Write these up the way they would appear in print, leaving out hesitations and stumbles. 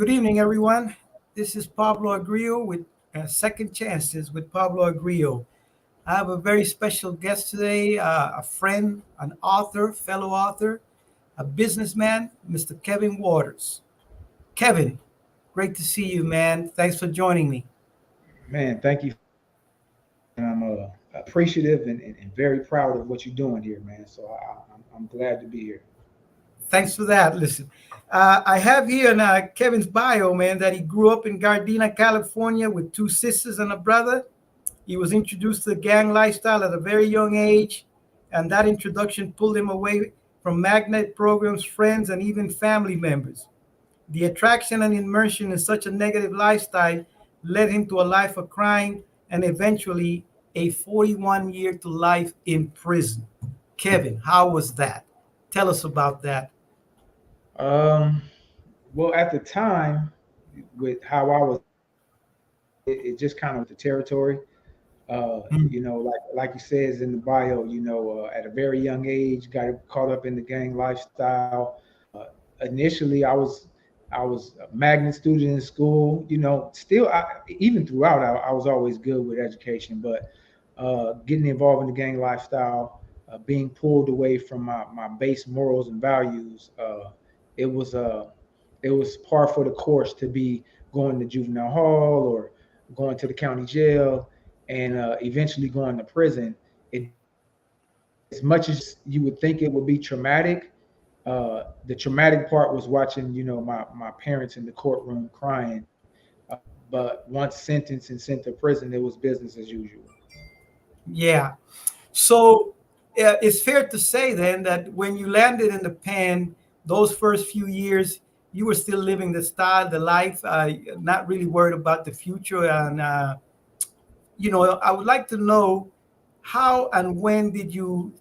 Good evening, everyone. This is Pablo Agrio with Second Chances with Pablo Agrio. I have a very special guest today, a friend, an author, fellow author, a businessman, Mr. Kevin Waters. Kevin, great to see you, man. Thanks for joining me. Man, thank you. And I'm appreciative and very proud of what you're doing here, man. So I'm glad to be here. Thanks for that. Listen, I have here in Kevin's bio, man, that he grew up in Gardena, California, with two sisters and a brother. He was introduced to the gang lifestyle at a very young age, and that introduction pulled him away from magnet programs, friends, and even family members. The attraction and immersion in such a negative lifestyle led him to a life of crime and eventually a 41-year to life in prison. Kevin, how was that? Tell us about that. Um, well, at the time, with how I was, it just kind of the territory. Like you says in the bio, at a very young age, got caught up in the gang lifestyle. Initially, I was a magnet student in school. Still, even throughout, I was always good with education, but getting involved in the gang lifestyle, being pulled away from my base morals and values, it was it was par for the course to be going to juvenile hall or going to the county jail and eventually going to prison. It, as much as you would think it would be traumatic, the traumatic part was watching, my parents in the courtroom crying. But once sentenced and sent to prison, it was business as usual. Yeah. So it's fair to say then that when you landed in the pen, those first few years, you were still living the style, the life, not really worried about the future. And, I would like to know how and when did you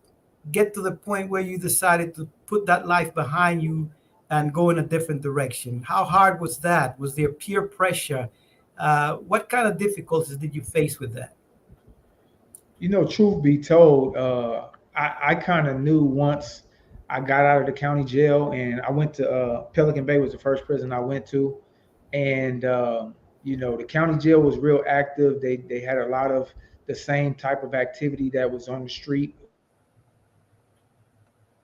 get to the point where you decided to put that life behind you and go in a different direction? How hard was that? Was there peer pressure? What kind of difficulties did you face with that? Truth be told, I kind of knew once I got out of the county jail and I went to Pelican Bay was the first prison I went to, and the county jail was real active. They had a lot of the same type of activity that was on the street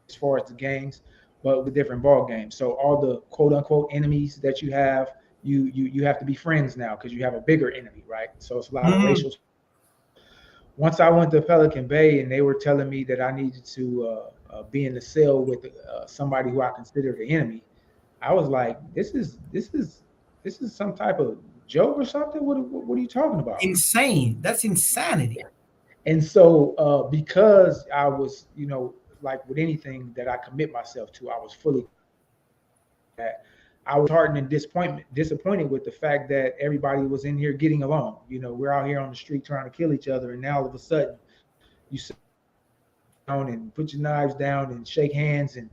as far as the gangs, but with different ball games. So all the quote unquote enemies that you have, you have to be friends now because you have a bigger enemy, right? So it's a lot of Mm. racial. Once I went to Pelican Bay and they were telling me that I needed to be in the cell with somebody who I considered an enemy, I was like, this is some type of joke or something. What are you talking about? Insane. That's insanity. And so because I was, like with anything that I commit myself to, I was fully that. I was hardened and disappointed with the fact that everybody was in here getting along. We're out here on the street trying to kill each other, and now all of a sudden you sit down and put your knives down and shake hands, and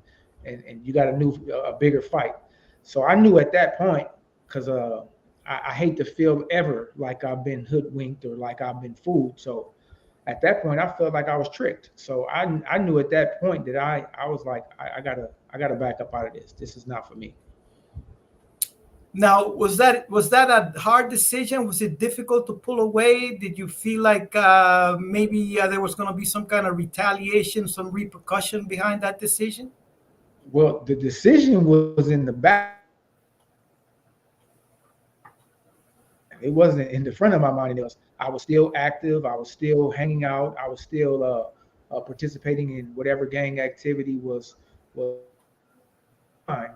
you got a bigger fight. So I knew at that point, because I hate to feel ever like I've been hoodwinked or like I've been fooled. So at that point, I felt like I was tricked. So I knew at that point that I was like, I gotta back up out of this. This is not for me. Now, was that a hard decision? Was it difficult to pull away? Did you feel like maybe there was going to be some kind of retaliation, some repercussion behind that decision? Well, the decision was in the back. It wasn't in the front of my mind. I was still active. I was still hanging out. I was still participating in whatever gang activity was fine.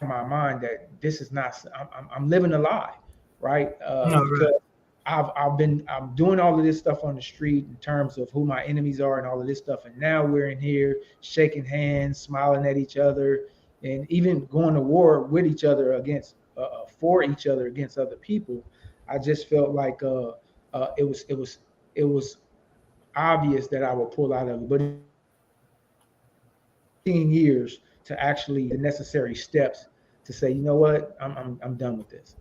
In my mind that this is not. I'm living a lie, right? No, right. Because I'm doing all of this stuff on the street in terms of who my enemies are and all of this stuff, and now we're in here shaking hands, smiling at each other, and even going to war with each other against for each other against other people. I just felt like it was obvious that I would pull out of it, but 15 years to actually the necessary steps to say, you know what, I'm done with this.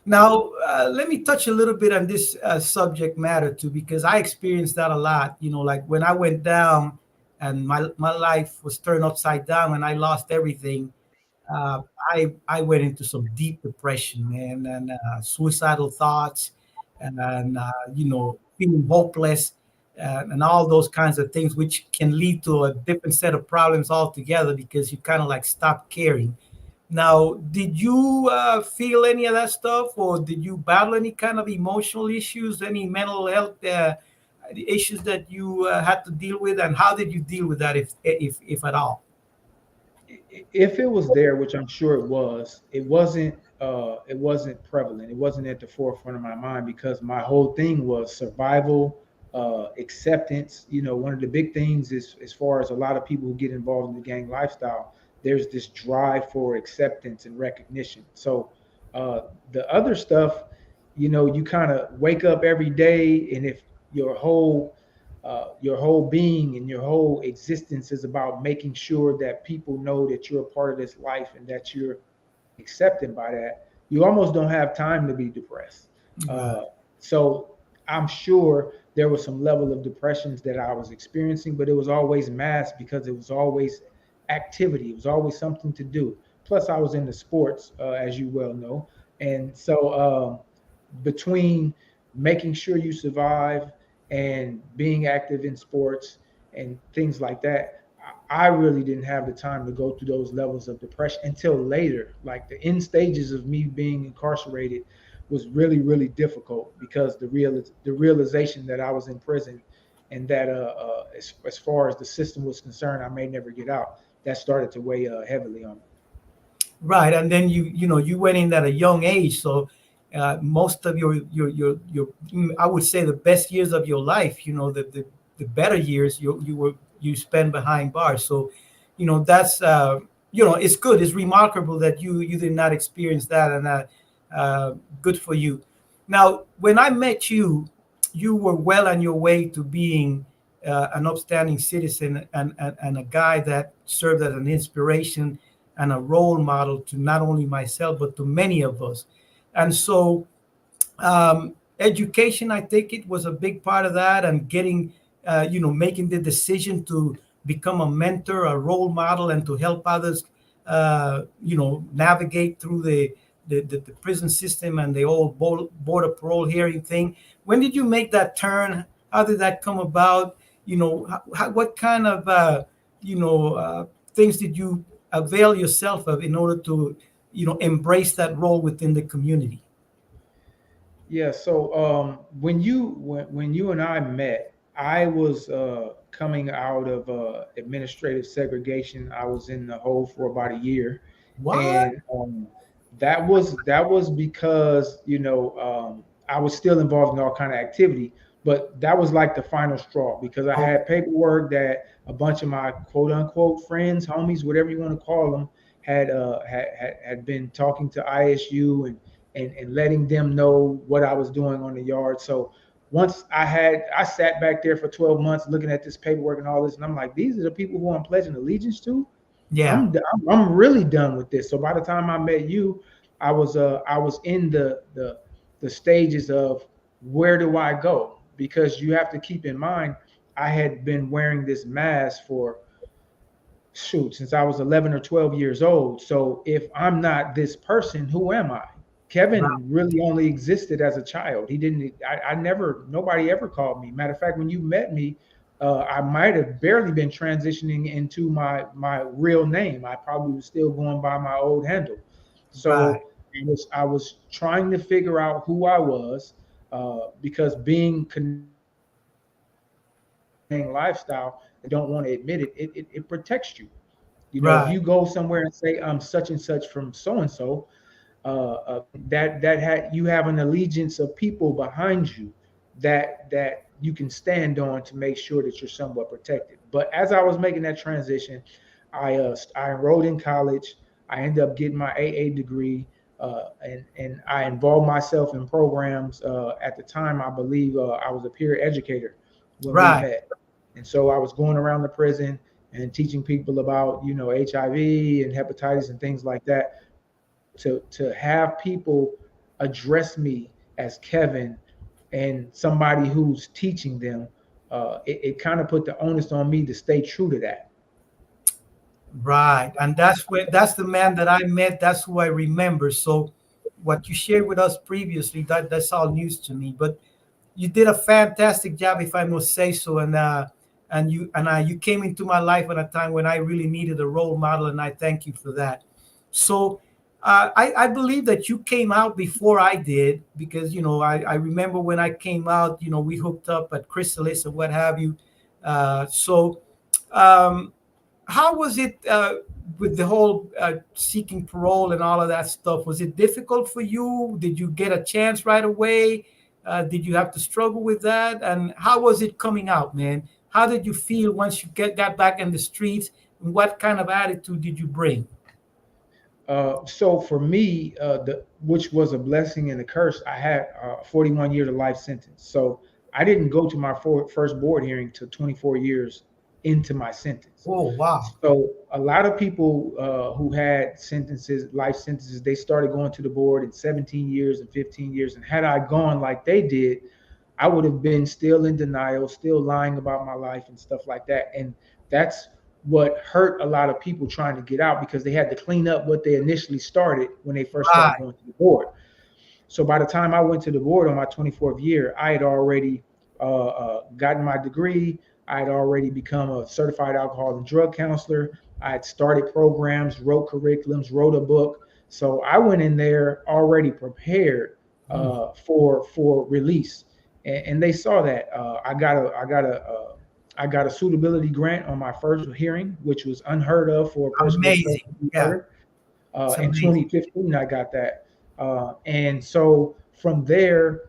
Now, let me touch a little bit on this subject matter too, because I experienced that a lot. Like when I went down and my life was turned upside down and I lost everything. uh, I went into some deep depression, man, and suicidal thoughts, and feeling hopeless, and all those kinds of things, which can lead to a different set of problems altogether because you kind of like stop caring. Now, did you feel any of that stuff, or did you battle any kind of emotional issues, any mental health issues that you had to deal with, and how did you deal with that, if at all? If it was there, which I'm sure it was, it wasn't prevalent. It wasn't at the forefront of my mind because my whole thing was survival, acceptance. You know, one of the big things is as far as a lot of people who get involved in the gang lifestyle, there's this drive for acceptance and recognition. So uh, the other stuff, you know, you kind of wake up every day, and if your your whole being and your whole existence is about making sure that people know that you're a part of this life and that you're accepted by that, you almost don't have time to be depressed. Right. Uh, so I'm sure there was some level of depressions that I was experiencing, but it was always masked because it was always activity. It was always something to do. Plus, I was into sports, as you well know, and so between making sure you survive and being active in sports and things like that, I really didn't have the time to go through those levels of depression until later. Like the end stages of me being incarcerated was really, really difficult because the realization that I was in prison and that as far as the system was concerned, I may never get out. That started to weigh heavily on me. Right, and then you went in at a young age, so most of your I would say the best years of your life, the better years you spend behind bars. So, that's it's good, it's remarkable that you did not experience that, and good for you. Now, when I met you, you were well on your way to being an upstanding citizen, and a guy that served as an inspiration and a role model to not only myself but to many of us. And so, education, I think it was a big part of that, and getting, making the decision to become a mentor, a role model, and to help others, navigate through the prison system and the old border parole hearing thing. When did you make that turn? How did that come about? What kind of things did you avail yourself of in order to embrace that role within the community? Yeah. So when you and I met, I was coming out of administrative segregation. I was in the hole for about a year, What? and that was because I was still involved in all kind of activity, but that was like the final straw because I Okay. had paperwork that a bunch of my quote unquote friends, homies, whatever you want to call them, had been talking to ISU and letting them know what I was doing on the yard. So once I sat back there for 12 months looking at this paperwork and all this, and I'm like, these are the people who I'm pledging allegiance to. Yeah. I'm really done with this. So by the time I met you, I was in the stages of where do I go? Because you have to keep in mind I had been wearing this mask for shoot since I was 11 or 12 years old. So if I'm not this person, who am I? Right. Kevin really only existed as a child. He didn't. I never. Nobody ever called me. Matter of fact, when you met me, I might have barely been transitioning into my real name. I probably was still going by my old handle. Right. So I was trying to figure out who I was because being connected to a gang lifestyle, they don't want to admit it. It protects you. You know, if Right. you go somewhere and say I'm such and such from so and so, you have an allegiance of people behind you that you can stand on to make sure that you're somewhat protected. But as I was making that transition, I enrolled in college. I ended up getting my AA degree, and I involved myself in programs. At the time, I believe I was a peer educator when we Right. met, and so I was going around the prison and teaching people about HIV and hepatitis and things like that. So to have people address me as Kevin and somebody who's teaching them, it kind of put the onus on me to stay true to that. Right. And that's the man that I met. That's who I remember. So what you shared with us previously, that's all news to me. But you did a fantastic job, if I must say so. And you came into my life at a time when I really needed a role model, and I thank you for that. So I believe that you came out before I did, because I remember when I came out, we hooked up at Chrysalis and what have you. So um, how was it with the whole seeking parole and all of that stuff? Was it difficult for you? Did you get a chance right away? Did you have to struggle with that? And how was it coming out, man? How did you feel once you got back in the streets? And what kind of attitude did you bring? So for me, which was a blessing and a curse, I had 41 year to life sentence. So I didn't go to my first board hearing till 24 years into my sentence. Oh, wow. So a lot of people who had sentences, life sentences, they started going to the board in 17 years and 15 years. And had I gone like they did, I would have been still in denial, still lying about my life and stuff like that. And that's what hurt a lot of people trying to get out, because they had to clean up what they initially started when they first started Right. going to the board. So by the time I went to the board on my 24th year, I had already gotten my degree. I had already become a certified alcohol and drug counselor. I had started programs, wrote curriculums, wrote a book. So I went in there already prepared Mm. for release, and they saw that. I got a suitability grant on my first hearing, which was unheard of for a person with Amazing. substance Yeah, disorder. it's In amazing. 2015, I got that. And so from there,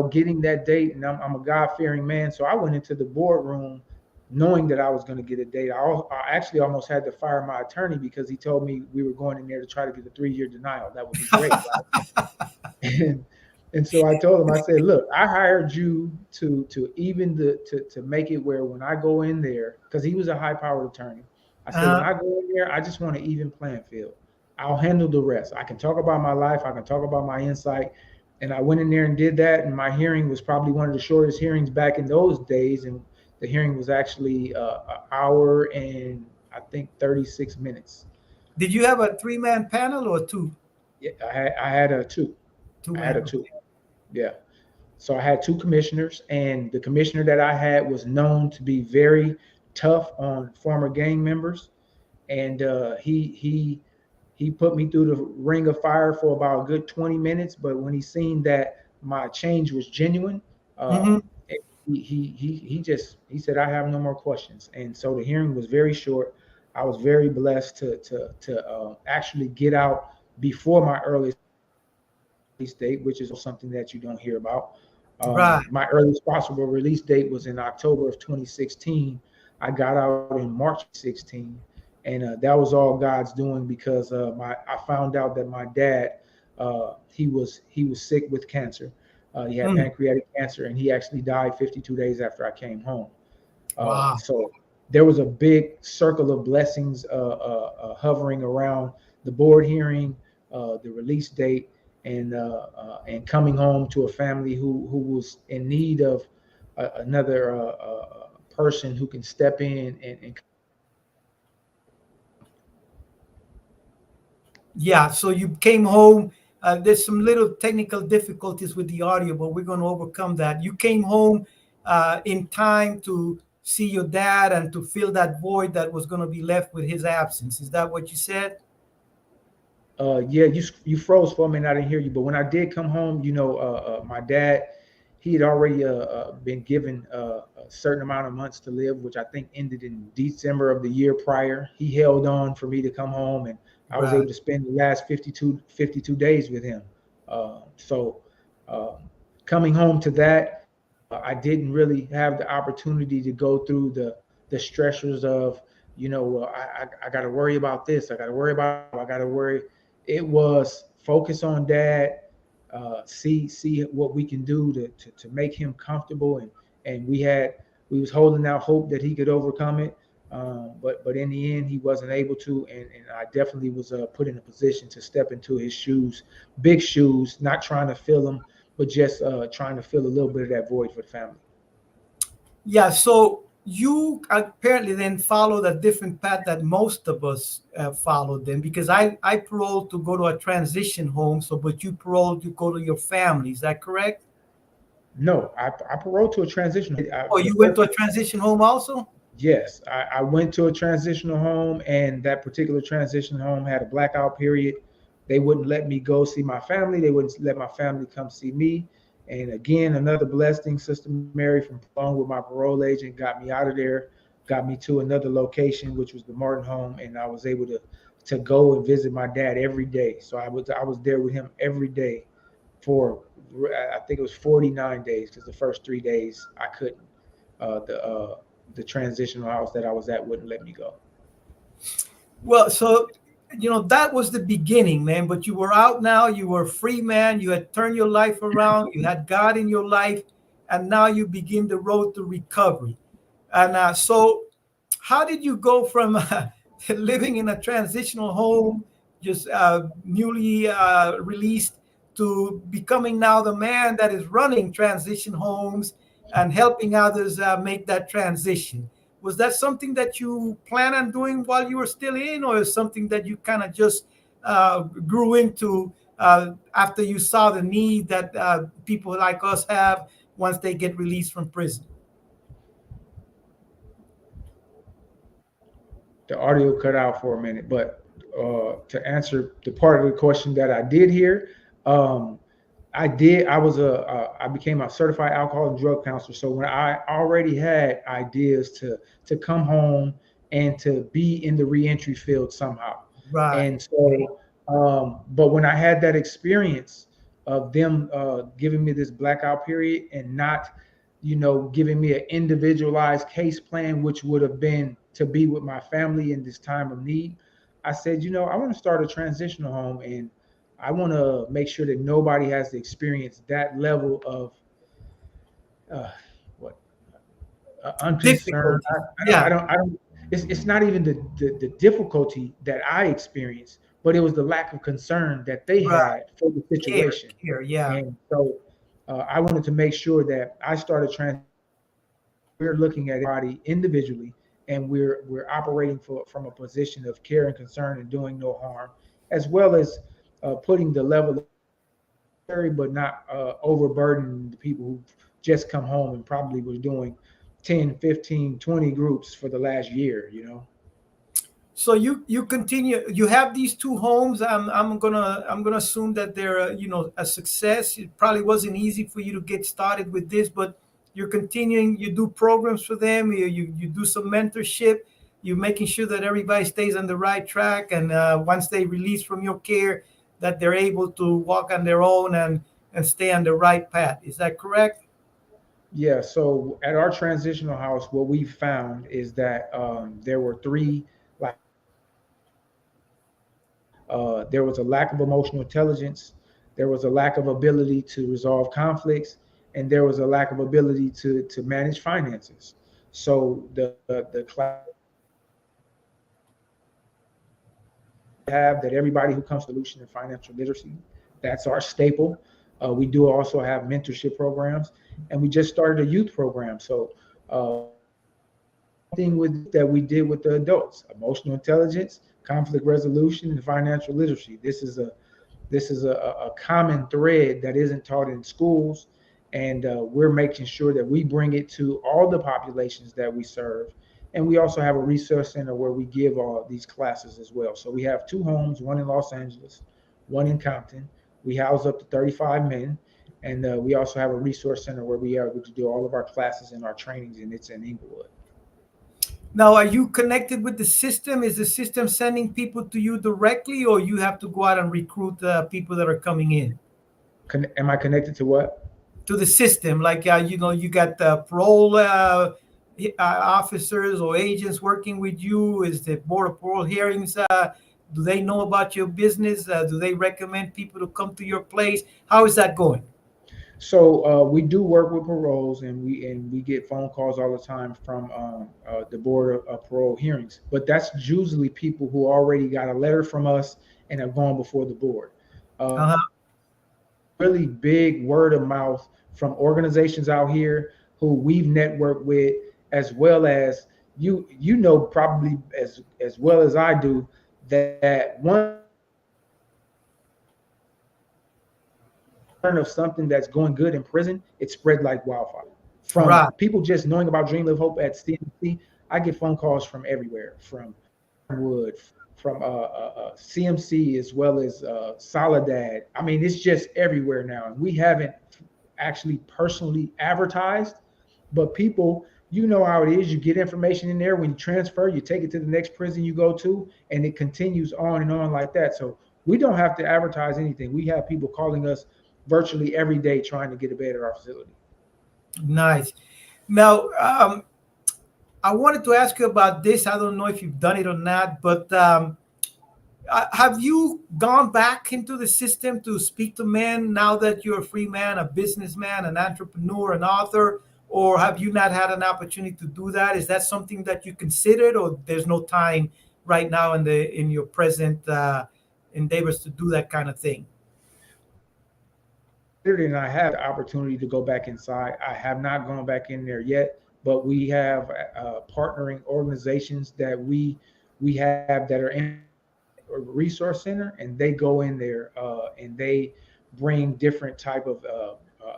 getting that date, and I'm a God fearing man. So I went into the boardroom knowing that I was going to get a date. I actually almost had to fire my attorney because he told me we were going in there to try to get a 3 year denial. That would be great, right? and and so I told him, I said, look, I hired you to even to make it where when I go in there, because he was a high powered attorney. I said, when uh, I go in there, I just want an even playing field. I'll handle the rest. I can talk about my life, I can talk about my insight. And I went in there and did that. And my hearing was probably one of the shortest hearings back in those days. And the hearing was actually an hour and I think 36 minutes. did you have a three-man panel or two? Yeah, I had a two. I had Two-man. a two. Yeah. So I had two commissioners, and the commissioner that I had was known to be very tough on former gang members, and he put me through the ring of fire for about a good 20 minutes. But when he seen that my change was genuine, uh, Hmm. he said, I have no more questions. And so the hearing was very short. I was very blessed to actually get out before my earliest date, which is also something that you don't hear about. My Right. earliest possible release date was in October of 2016. I got out in March of 2016, and that was all God's doing, because I found out that my dad, he was sick with cancer. He had Mm. pancreatic cancer, and he actually died 52 days after I came home. Wow. So there was a big circle of blessings hovering around the board hearing, the release date, and coming home to a family who was in need of another person who can step in and kind of help them get through what they were going through. Yeah, so you came home. There's some little technical difficulties with the audio, but we're going to overcome that. You came home in time to see your dad and to fill that void that was going to be left with his absence. Is that what you said? Yeah, you froze for a minute. I didn't hear you, but when I did come home, my dad, he had already been given a certain amount of months to live, which I think ended in December of the year prior. He held on for me to come home, and I was Right. able to spend the last 52 days with him. So uh, coming home to that, I didn't really have the opportunity to go through the stressors of, I got to worry about this, I got to worry about that, I got to worry. It was focus on dad, see what we can do to make him comfortable, and we was holding out hope that he could overcome it, but in the end he wasn't able to, and I definitely was put in a position to step into his shoes, big shoes, not trying to fill them, but just trying to fill a little bit of that void for the family. Yeah. So you apparently then followed a different path that most of us followed then, because I paroled to go to a transition home. So, but you paroled to go to your family. Is that correct? No, I paroled to a transitional. Oh, The you went first to a transition home also? Yes, I went to a transitional home, and that particular transition home had a blackout period. They wouldn't let me go see my family. They wouldn't let my family come see me. And again, another blessing, Sister Mary from along with my parole agent got me out of there, got me to another location, which was the Martin home, and I was able to go and visit my dad every day. So I was there with him every day for I think it was 49 days because the first 3 days I couldn't. The transitional house that I was at wouldn't let me go. Well, so that was the beginning, man. But you were out now. You were a free man. You had turned your life around. You had God in your life, and now you begin the road to recovery. And so, how did you go from living in a transitional home, just newly released, to becoming now the man that is running transition homes and helping others make that transition? Was that something that you plan on doing while you were still in, or is something that you kind of just grew into after you saw the need that people like us have once they get released from prison? The audio cut out for a minute, but to answer the part of the question that I did hear, um, I did. I became a certified alcohol and drug counselor. So when I already had ideas to come home and to be in the reentry field somehow, Right. and so, but when I had that experience of them giving me this blackout period and not, giving me an individualized case plan, which would have been to be with my family in this time of need, I said, I want to start a transitional home, and I want to make sure that nobody has to experience that level of uh, what unconcern. Difficulty. I don't. I Yeah. don't. I don't. It's not even the difficulty that I experienced, but it was the lack of concern that they Right. had for the Care. situation. Care. Yeah. And so I wanted to make sure that I started we're looking at everybody individually, and we're operating from a position of care and concern and doing no harm, as well as putting the level of but not overburden the people who just come home and probably was doing 10, 15, 20 groups for the last year. So you continue. You have these two homes. I'm gonna assume that they're a success. It probably wasn't easy for you to get started with this, but you're continuing. You do programs for them. You do some mentorship. You're making sure that everybody stays on the right track, and once they release from your care, that they're able to walk on their own and stay on the right path. Is that correct? Yeah, so at our transitional house, what we found is that there were three, like, there was a lack of emotional intelligence, there was a lack of ability to resolve conflicts, and there was a lack of ability to manage finances. So the class have that everybody who comes to solution in financial literacy, that's our staple. We do also have mentorship programs, and we just started a youth program. So thing with that we did with the adults: emotional intelligence, conflict resolution, and financial literacy. This is a common thread that isn't taught in schools, and we're making sure that we bring it to all the populations that we serve. And we also have a resource center where we give all these classes as well. So we have two homes, one in Los Angeles, one in Compton. We house up to 35 men, and we also have a resource center where we are able to do all of our classes and our trainings, and it's in Inglewood. Now, are you connected with the system? Is the system sending people to you directly, or you have to go out and recruit people that are coming in Am I connected to what? to the system? Like, you got parole officers or agents working with you. Is the board of parole hearings? Do they know about your business? Do they recommend people to come to your place? How is that going? So we do work with paroles, and we get phone calls all the time from the board of parole hearings. But that's usually people who already got a letter from us and have gone before the board. Uh, Uh-huh. Really big word of mouth from organizations out here who we've networked with, as well as you know probably as well as I do that once learn of something that's going good in prison, it spread like wildfire. From Right. people just knowing about Dream Live Hope at CMC, I get phone calls from everywhere, from Ironwood, from CMC, as well as Soledad. I mean, it's just everywhere now, and we haven't actually personally advertised, but people, you know how it is. You get information in there when you transfer, you take it to the next prison you go to, and it continues on and on like that. So we don't have to advertise anything. We have people calling us virtually every day trying to get a bed at our facility. Nice. Now, I wanted to ask you about this. I don't know if you've done it or not, but have you gone back into the system to speak to men now that you're a free man, a businessman, an entrepreneur, an author, or have you not had an opportunity to do that? Is that something that you considered, or there's no time right now in your present endeavors to do that kind of thing? And I have the opportunity to go back inside. I have not gone back in there yet, but we have partnering organizations that we have that are in a resource center, and they go in there and they bring different type of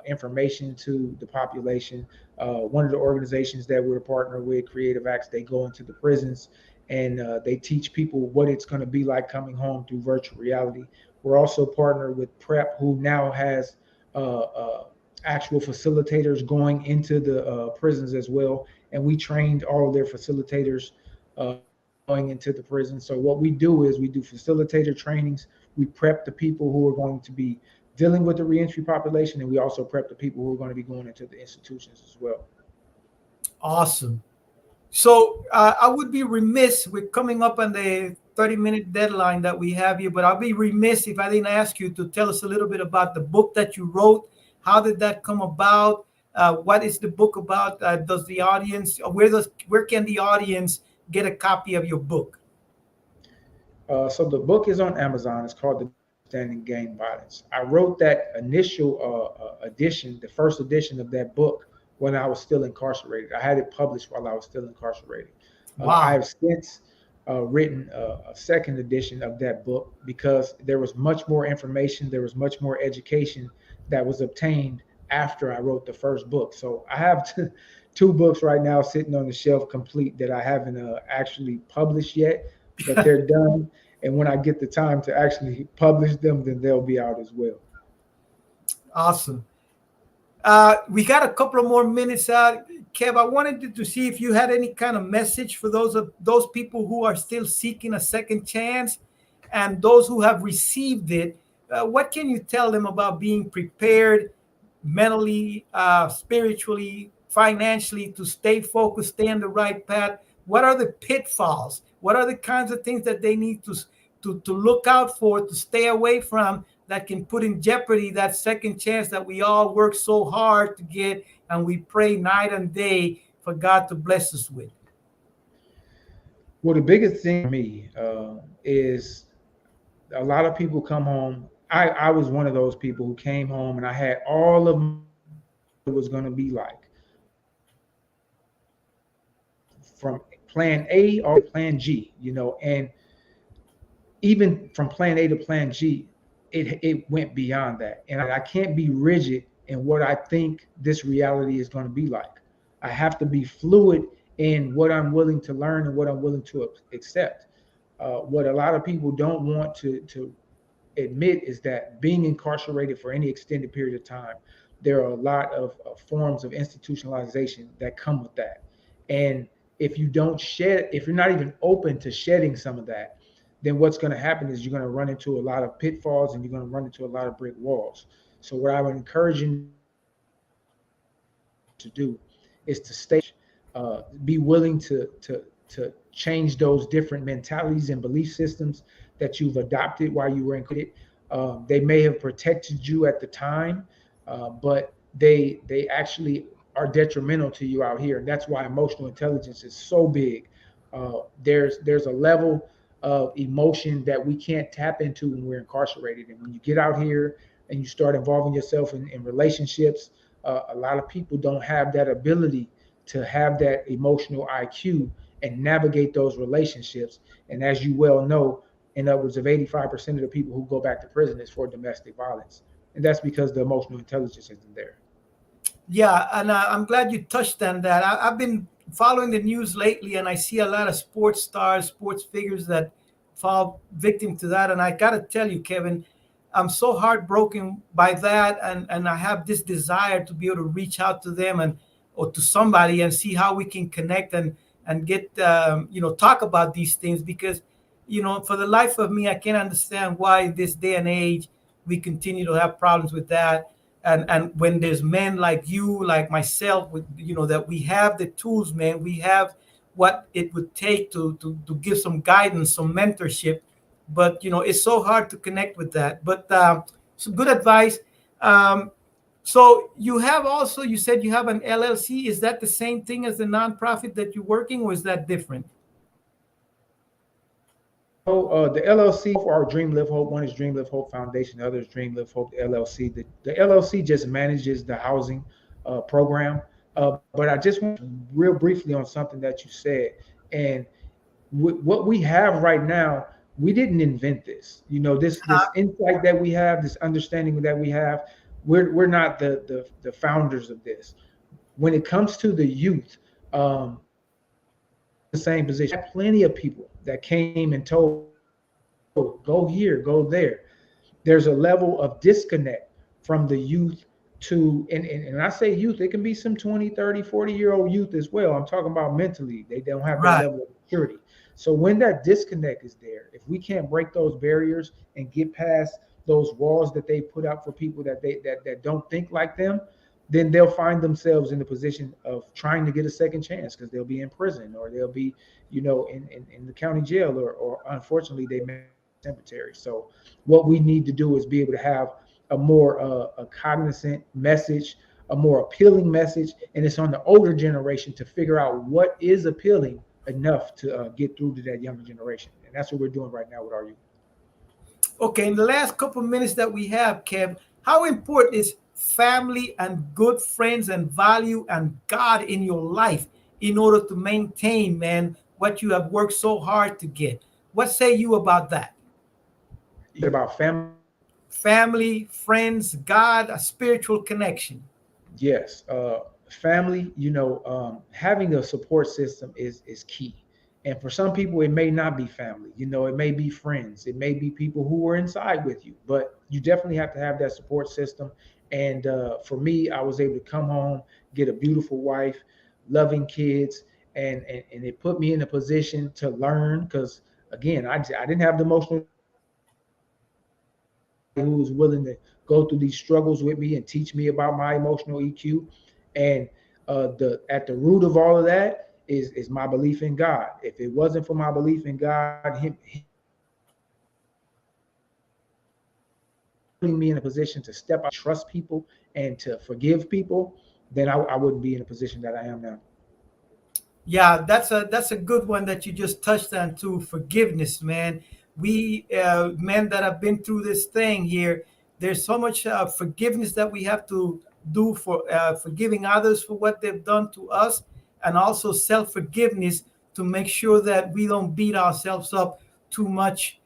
information to the population. One of the organizations that we're partnered with, Creative Acts, they go into the prisons and they teach people what it's going to be like coming home through virtual reality. We're also partnered with Prep, who now has actual facilitators going into the prisons as well, and we trained all of their facilitators going into the prison. So what we do is we do facilitator trainings. We prep the people who are going to be dealing with the reentry population, and we also prep the people who are going to be going into the institutions as well. Awesome. So I would be remiss. We're coming up on the 30-minute deadline that we have here, but I'll be remiss if I didn't ask you to tell us a little bit about the book that you wrote. How did that come about? What is the book about? Does the audience where can the audience get a copy of your book? So the book is on Amazon. It's called The Understanding Gang Violence. I wrote that initial edition, the first edition of that book, when I was still incarcerated. I had it published while I was still incarcerated. I Wow. have since written a second edition of that book because there was much more information, there was much more education that was obtained after I wrote the first book. So I have two books right now sitting on the shelf complete that I haven't actually published yet, but they're done. And when I get the time to actually publish them, then they'll be out as well. Awesome. We got a couple of more minutes out. Kev, I wanted to see if you had any kind of message for those people who are still seeking a second chance and those who have received it. What can you tell them about being prepared mentally, spiritually, financially to stay focused, stay on the right path? What are the pitfalls? What are the kinds of things that they need to look out for, to stay away from, that can put in jeopardy that second chance that we all work so hard to get and we pray night and day for God to bless us with? Well, the biggest thing for me is a lot of people come home. I was one of those people who came home and I had all of it was going to be like from plan A or plan G, and even from plan A to plan G, it went beyond that. And I can't be rigid in what I think this reality is going to be like. I have to be fluid in what I'm willing to learn and what I'm willing to accept. What a lot of people don't want to admit is that being incarcerated for any extended period of time, there are a lot of forms of institutionalization that come with that. And if you don't shed, if you're not even open to shedding some of that, then what's going to happen is you're going to run into a lot of pitfalls and you're going to run into a lot of brick walls. So what I would encourage you to do is to stay, be willing to change those different mentalities and belief systems that you've adopted while you were included. They may have protected you at the time, but they actually are detrimental to you out here, and that's why emotional intelligence is so big. There's a level of emotion that we can't tap into when we're incarcerated, and when you get out here and you start involving yourself in relationships, a lot of people don't have that ability to have that emotional IQ and navigate those relationships. And as you well know, in upwards of 85% of the people who go back to prison is for domestic violence. And that's because the emotional intelligence isn't there. Yeah, and I'm glad you touched on that. I've been following the news lately, and I see a lot of sports stars, sports figures that fall victim to that. And I got to tell you, Kevin, I'm so heartbroken by that, and I have this desire to be able to reach out to them and or to somebody and see how we can connect and get talk about these things because for the life of me, I can't understand why in this day and age we continue to have problems with that and when there's men like you like myself with that we have the tools, man, we have what it would take to give some guidance, some mentorship, but it's so hard to connect with that. But some good advice. So you have also, you said you have an LLC. Is that the same thing as the nonprofit that you're working, or is that different? So the LLC for our Dream Live Hope, one is Dream Live Hope Foundation, the other is Dream Live Hope LLC. The LLC just manages the housing program. But I just want to real briefly on something that you said. And what we have right now, we didn't invent this. This insight that we have, this understanding that we have, we're not the founders of this. When it comes to the youth, the same position. I had plenty of people that came and told me, go here, go there. There's a level of disconnect from the youth and I say youth, it can be some 20, 30, 40-year-old youth as well. I'm talking about mentally. They don't have that Right. level of maturity. So when that disconnect is there, if we can't break those barriers and get past those walls that they put up for people that don't think like them, then they'll find themselves in the position of trying to get a second chance because they'll be in prison or they'll be, in the county jail or unfortunately they may be cemetery. So what we need to do is be able to have a more a cognizant message, a more appealing message, and it's on the older generation to figure out what is appealing enough to get through to that younger generation, and that's what we're doing right now with our youth. Okay, in the last couple of minutes that we have, Kev, how important is family and good friends and value and God in your life in order to maintain, man, what you have worked so hard to get? What say you about that? You said about family. Family, friends, God, a spiritual connection. Yes, family. Having a support system is key. And for some people, it may not be family. It may be friends. It may be people who were inside with you. But you definitely have to have that support system. And for me, I was able to come home, get a beautiful wife, loving kids, and it put me in a position to learn. Because again, I didn't have the emotional who was willing to go through these struggles with me and teach me about my emotional EQ. And the at the root of all of that is my belief in God. If it wasn't for my belief in God, him putting me in a position to step out, trust people, and to forgive people, then I wouldn't be in a position that I am now. Yeah, that's a good one that you just touched on too. Forgiveness, man. We men that have been through this thing here, there's so much forgiveness that we have to do for forgiving others for what they've done to us, and also self forgiveness to make sure that we don't beat ourselves up too much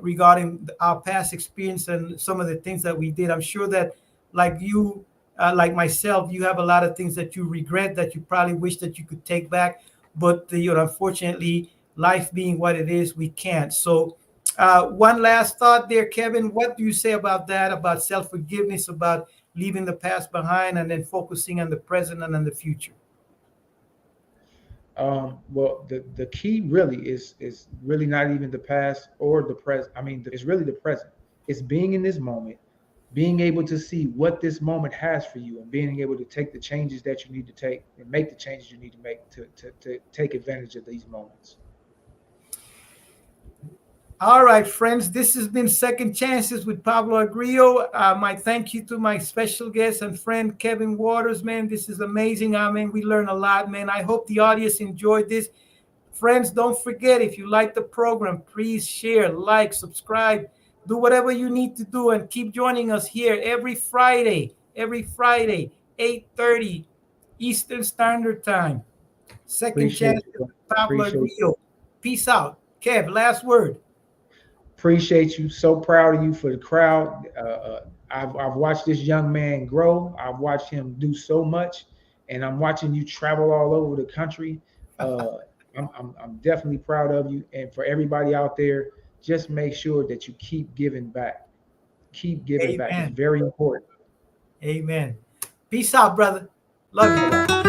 regarding our past experience and some of the things that we did. I'm sure that, like you, like myself, you have a lot of things that you regret that you probably wish that you could take back, but unfortunately, life being what it is, we can't. So, one last thought there, Kevin. What do you say about that? About self forgiveness, about leaving the past behind, and then focusing on the present and on the future? Well, the key really is really not even the past or the present. I mean, it's really the present. It's being in this moment, being able to see what this moment has for you, and being able to take the changes that you need to take and make the changes you need to make to take advantage of these moments. All right, friends, this has been Second Chances with Pablo Agrio. My thank you to my special guest and friend, Kevin Waters, man. This is amazing. I mean, we learn a lot, man. I hope the audience enjoyed this. Friends, don't forget, if you like the program, please share, like, subscribe, do whatever you need to do, and keep joining us here every Friday, 8:30 Eastern Standard Time. Second chance Appreciate you, bro. with Pablo Appreciate you. Agrio. Peace out. Kev, last word. Appreciate you. So proud of you for the crowd. I've watched this young man grow. I've watched him do so much, and I'm watching you travel all over the country. Uh, I'm definitely proud of you. And for everybody out there, just make sure that you keep giving back. Keep giving back. It's Amen. very important. Amen. Peace out, brother. Love All you. right.